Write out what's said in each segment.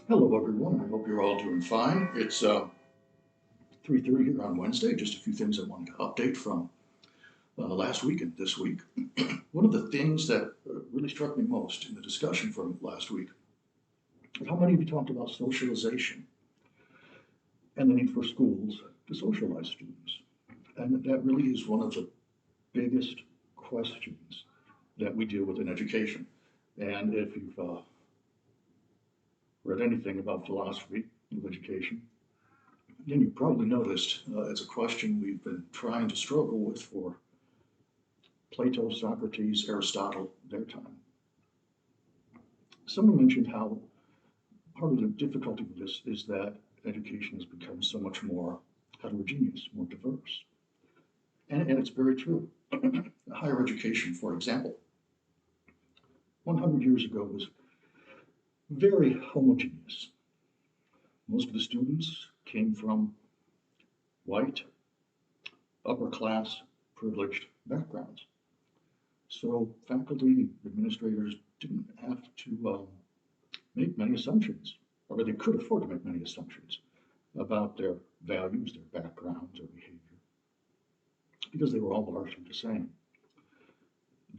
Hello, everyone. I hope you're all doing fine. It's 3:30 here on Wednesday. Just a few things I wanted to update from last week and this week. One of the things that really struck me most in the discussion from last week is how many of you talked about socialization and the need for schools to socialize students. And that really is one of the biggest questions that we deal with in education. And if you've read anything about philosophy of education, then you probably noticed it's a question we've been trying to struggle with for Plato, Socrates, Aristotle, their time. Someone mentioned how part of the difficulty with this is that education has become so much more heterogeneous, more diverse. And it's very true. Higher education, for example, 100 years ago was very homogeneous. Most of the students came from white, upper class, privileged backgrounds. So faculty, administrators didn't have to make many assumptions, or they could afford to make many assumptions about their values, their backgrounds, their behavior, because they were all largely the same.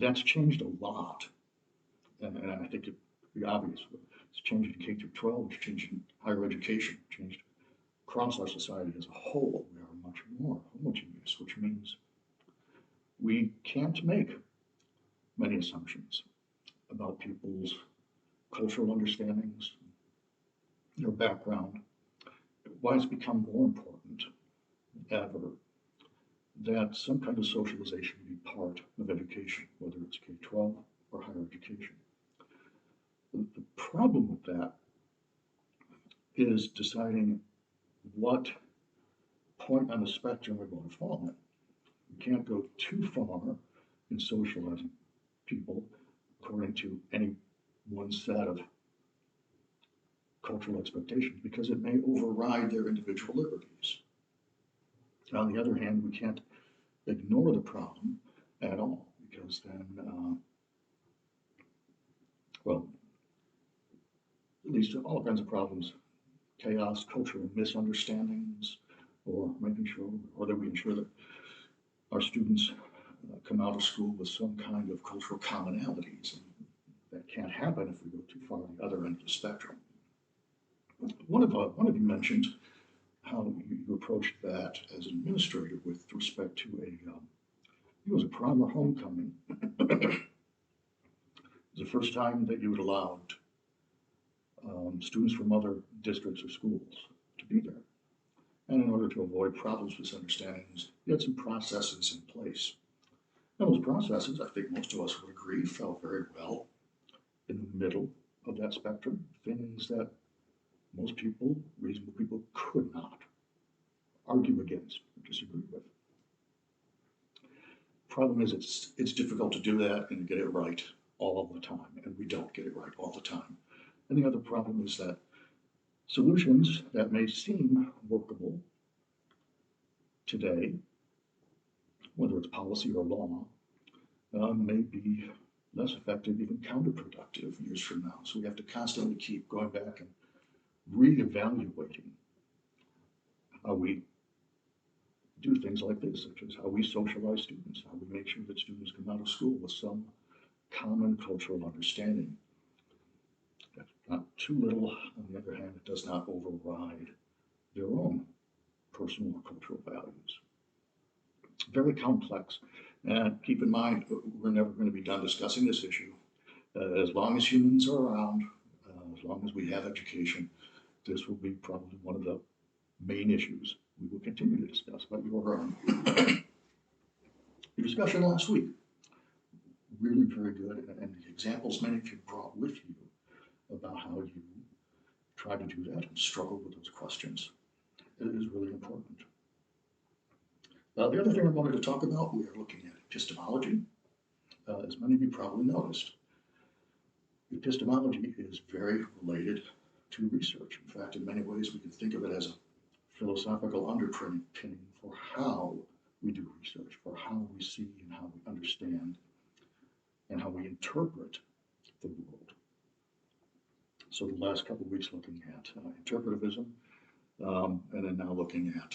That's changed a lot, and I think it'd be obvious. It's changed in K through 12, it's changed in higher education, changed across our society as a whole. We are much more homogeneous, which means we can't make many assumptions about people's cultural understandings, their background. Why it's become more important than ever that some kind of socialization be part of education, whether it's K-12 or higher education. The problem with that is deciding what point on the spectrum we're going to fall in. We can't go too far in socializing people according to any one set of cultural expectations because it may override their individual liberties. On the other hand, we can't ignore the problem at all because then, well, it leads to all kinds of problems, chaos, cultural misunderstandings, or making sure, or that we ensure that our students come out of school with some kind of cultural commonalities. And that can't happen if we go too far on the other end of the spectrum. One of you mentioned how you approached that as an administrator with respect to it was a prom or homecoming. It was the first time that you had allowed students from other districts or schools to be there. And in order to avoid problems, misunderstandings, you had some processes in place. And those processes, I think most of us would agree, fell very well in the middle of that spectrum, things that most people, reasonable people, could not argue against or disagree with. Problem is, it's difficult to do that and get it right all the time, and we don't get it right all the time. And the other problem is that solutions that may seem workable today, whether it's policy or law, may be less effective, even counterproductive years from now. So we have to constantly keep going back and reevaluating how we do things like this, such as how we socialize students, how we make sure that students come out of school with some common cultural understanding. That's not too little. On the other hand, it does not override their own personal or cultural values. Very complex. And keep in mind, we're never going to be done discussing this issue. As long as humans are around, as long as we have education, this will be probably one of the main issues we will continue to discuss. But your discussion last week, really very good, and the examples many of you brought with you about how you try to do that and struggle with those questions, it is really important. The other thing I wanted to talk about, we are looking at epistemology. As many of you probably noticed, epistemology is very related to research. In fact, in many ways, we can think of it as a philosophical underpinning for how we do research, for how we see and how we understand and how we interpret the world. So the last couple of weeks looking at interpretivism, and then now looking at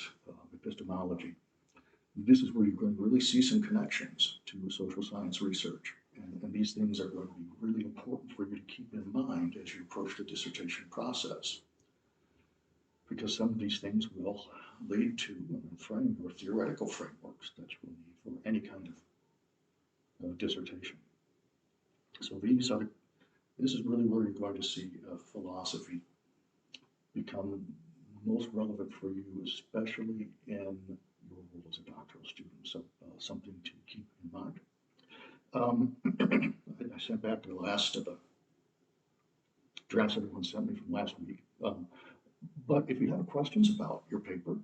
epistemology. This is where you're going to really see some connections to social science research. And these things are going to be really important for you to keep in mind as you approach the dissertation process. Because some of these things will lead to theoretical frameworks that you'll need for any kind of dissertation. So this is really where you're going to see philosophy become most relevant for you, especially in your role as a doctoral student. So something to keep in mind. I sent back the last of the drafts everyone sent me from last week. But if you have questions about your paper,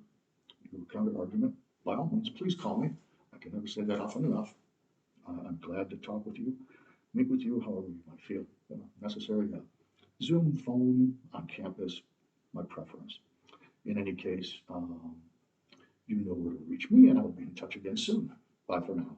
your counter argument, by all means, please call me. I can never say that often enough. I'm glad to talk with you, meet with you however you might feel necessary. Zoom, phone, on campus, my preference. In any case, you know where to reach me, and I'll be in touch again soon. Bye for now.